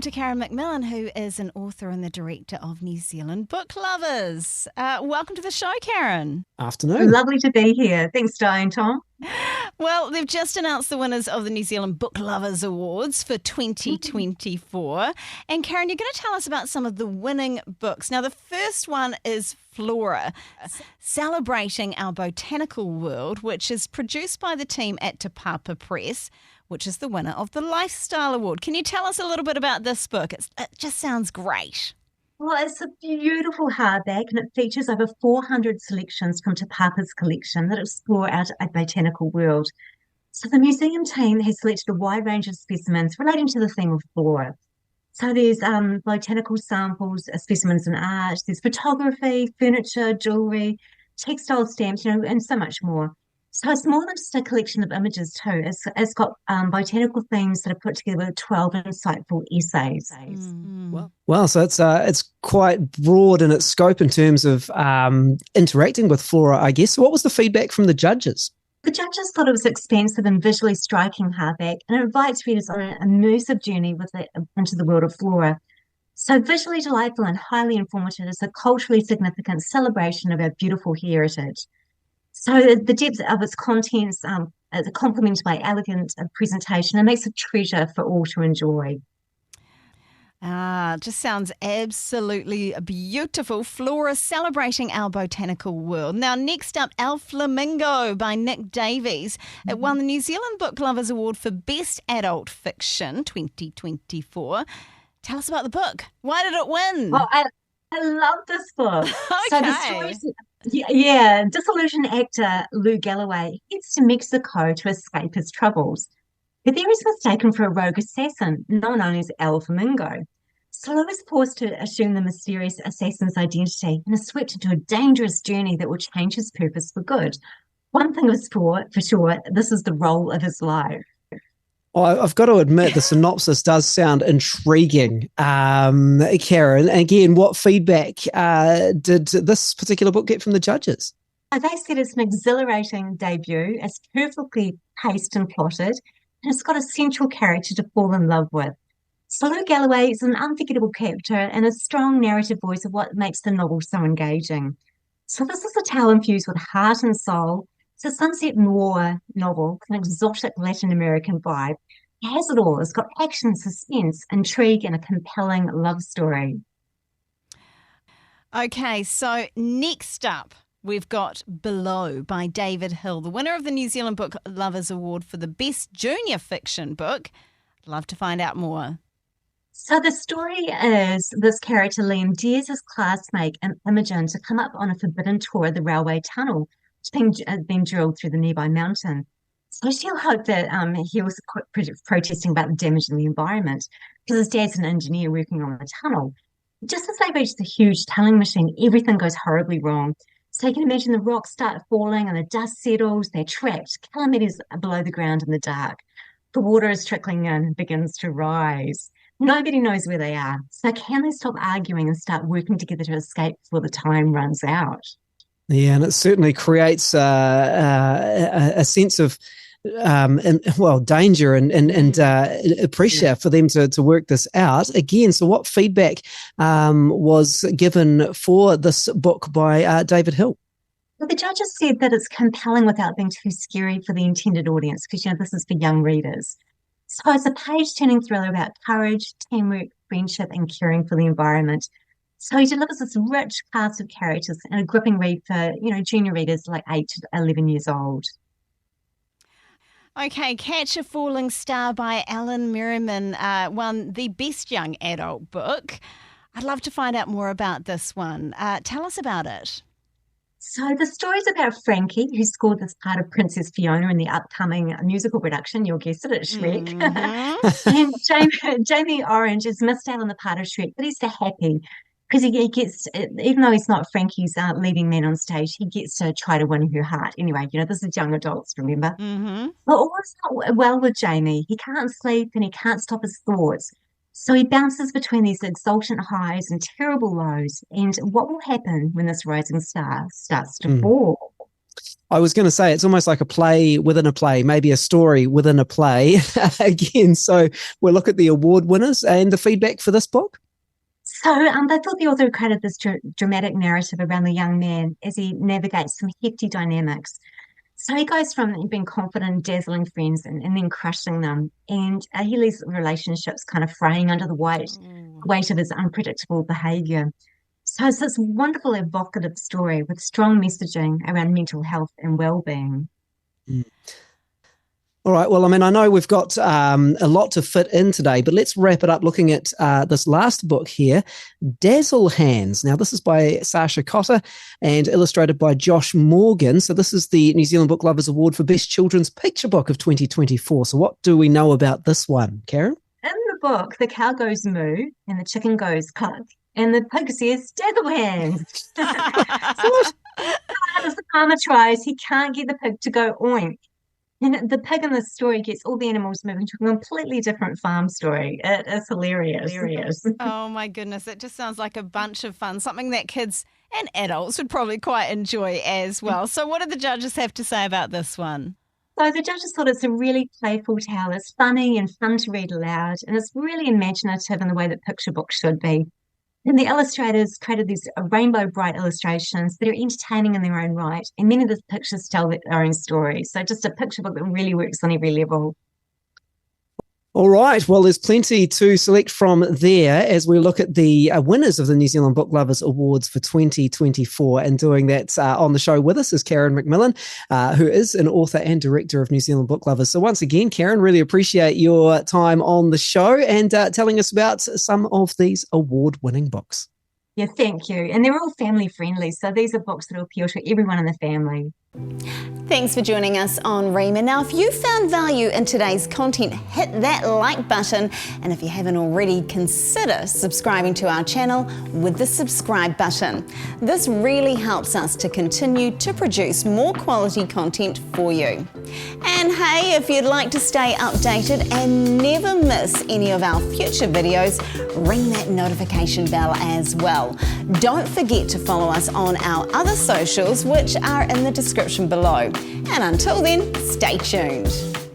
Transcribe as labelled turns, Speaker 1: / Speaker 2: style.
Speaker 1: to Karen McMillan, who is an author and the Director of New Zealand Booklovers. Welcome to the show, Karen.
Speaker 2: Afternoon.
Speaker 3: Lovely to be here. Thanks, Diane, Tom.
Speaker 1: Well, they've just announced the winners of the New Zealand Booklovers Awards for 2024. And Karen, you're going to tell us about some of the winning books. Now, the first one is Flora, Celebrating Our Botanical World, which is produced by the team at Te Papa Press, which is the winner of the Lifestyle Award. Can you tell us a little bit about this book? It just sounds great.
Speaker 3: Well, it's a beautiful hardback and it features over 400 selections from Te Papa's collection that explore our botanical world. So the museum team has selected a wide range of specimens relating to the theme of flora. So there's botanical samples, specimens in art, there's photography, furniture, jewellery, textile stamps, and so much more. So it's more than just a collection of images too. It's got botanical themes that are put together with 12 insightful essays.
Speaker 2: Wow, so it's quite broad in its scope in terms of interacting with flora, I guess. So what was the feedback from the judges?
Speaker 3: The judges thought it was expansive and visually striking hardback, and it invites readers on an immersive journey into the world of flora. So visually delightful and highly informative, it's a culturally significant celebration of our beautiful heritage. So the depth of its contents is complemented by elegant presentation and makes a treasure for all to enjoy.
Speaker 1: Just sounds absolutely beautiful. Flora, Celebrating Our Botanical World. Now, next up, El Flamingo by Nick Davies. It won the New Zealand Booklovers Award for Best Adult Fiction 2024. Tell us about the book. Why did it win?
Speaker 3: Well, I love this book.
Speaker 1: Okay.
Speaker 3: So the story's disillusioned actor Lou Galloway heads to Mexico to escape his troubles. But there he's mistaken for a rogue assassin, known as El Flamingo. So Lou is forced to assume the mysterious assassin's identity and is swept into a dangerous journey that will change his purpose for good. One thing is for sure, this is the role of his life.
Speaker 2: I've got to admit, the synopsis does sound intriguing, Karen. Again, what feedback did this particular book get from the judges?
Speaker 3: They said it's an exhilarating debut, it's perfectly paced and plotted, and it's got a central character to fall in love with. So Lou Galloway is an unforgettable character and a strong narrative voice of what makes the novel so engaging. So this is a tale infused with heart and soul. It's a sunset noir novel with an exotic Latin American vibe. It has it all. It's got action, suspense, intrigue, and a compelling love story.
Speaker 1: Okay, so next up, we've got Below by David Hill, the winner of the New Zealand Booklovers Award for the Best Junior Fiction Book. I'd love to find out more.
Speaker 3: So the story is this character, Liam, dares his classmate Imogen to come up on a forbidden tour of the railway tunnel, which has been drilled through the nearby mountain. So she'll hope that he was protesting about the damage in the environment because his dad's an engineer working on the tunnel. Just as they reach the huge tunneling machine, everything goes horribly wrong. So you can imagine the rocks start falling and the dust settles. They're trapped kilometres below the ground in the dark. The water is trickling in and begins to rise. Nobody knows where they are. So can they stop arguing and start working together to escape before the time runs out?
Speaker 2: Yeah, and it certainly creates a sense of danger and pressure for them to work this out. Again, so what feedback was given for this book by David Hill?
Speaker 3: Well, the judges said that it's compelling without being too scary for the intended audience because, this is for young readers. So it's a page-turning thriller about courage, teamwork, friendship, and caring for the environment. So he delivers this rich cast of characters and a gripping read for, junior readers like 8 to 11 years old.
Speaker 1: Okay, Catch a Falling Star by Alan Merriman won the Best Young Adult Book. I'd love to find out more about this one. Tell us about it.
Speaker 3: So the story's about Frankie, who scored this part of Princess Fiona in the upcoming musical production, you'll guess it, at Shrek.
Speaker 1: Mm-hmm.
Speaker 3: And Jamie Orange is missed out on the part of Shrek, but he's so happy because he gets, even though he's not Frankie's leading man on stage, he gets to try to win her heart. Anyway, this is young adults, remember?
Speaker 1: Mm-hmm.
Speaker 3: But all is not well with Jamie. He can't sleep and he can't stop his thoughts. So he bounces between these exultant highs and terrible lows. And what will happen when this rising star starts to fall?
Speaker 2: I was going to say it's almost like a play within a play, maybe a story within a play. Again, so we'll look at the award winners and the feedback for this book.
Speaker 3: So they thought the author created this dramatic narrative around the young man as he navigates some hefty dynamics. So he goes from being confident, dazzling friends, and then crushing them. And he leaves relationships kind of fraying under the weight of his unpredictable behaviour. So it's this wonderful, evocative story with strong messaging around mental health and well-being.
Speaker 2: All right. Well, I mean, I know we've got a lot to fit in today, but let's wrap it up looking at this last book here, Dazzle Hands. Now, this is by Sasha Cotter and illustrated by Josh Morgan. So this is the New Zealand Book Lovers Award for Best Children's Picture Book of 2024. So what do we know about this one, Karen?
Speaker 3: In the book, the cow goes moo and the chicken goes cluck, and the pig says dazzle hands. So as the farmer tries, he can't get the pig to go oink. And the pig in this story gets all the animals moving to a completely different farm story. It is hilarious.
Speaker 1: Oh my goodness, it just sounds like a bunch of fun, something that kids and adults would probably quite enjoy as well. So what do the judges have to say about this one?
Speaker 3: So the judges thought it's a really playful tale. It's funny and fun to read aloud, and it's really imaginative in the way that picture books should be. And the illustrators created these rainbow bright illustrations that are entertaining in their own right. And many of the pictures tell their own story. So just a picture book that really works on every level.
Speaker 2: All right. Well, there's plenty to select from there as we look at the winners of the New Zealand Book Lovers Awards for 2024. And doing that on the show with us is Karen McMillan, who is an author and director of New Zealand Book Lovers. So once again, Karen, really appreciate your time on the show and telling us about some of these award-winning books.
Speaker 3: Yeah, thank you. And they're all family friendly. So these are books that will appeal to everyone in the family.
Speaker 1: Thanks for joining us on Rhema. Now, if you found value in today's content, hit that like button. And if you haven't already, consider subscribing to our channel with the subscribe button. This really helps us to continue to produce more quality content for you. And hey, if you'd like to stay updated and never miss any of our future videos, ring that notification bell as well. Don't forget to follow us on our other socials, which are in the description below. And until then, stay tuned.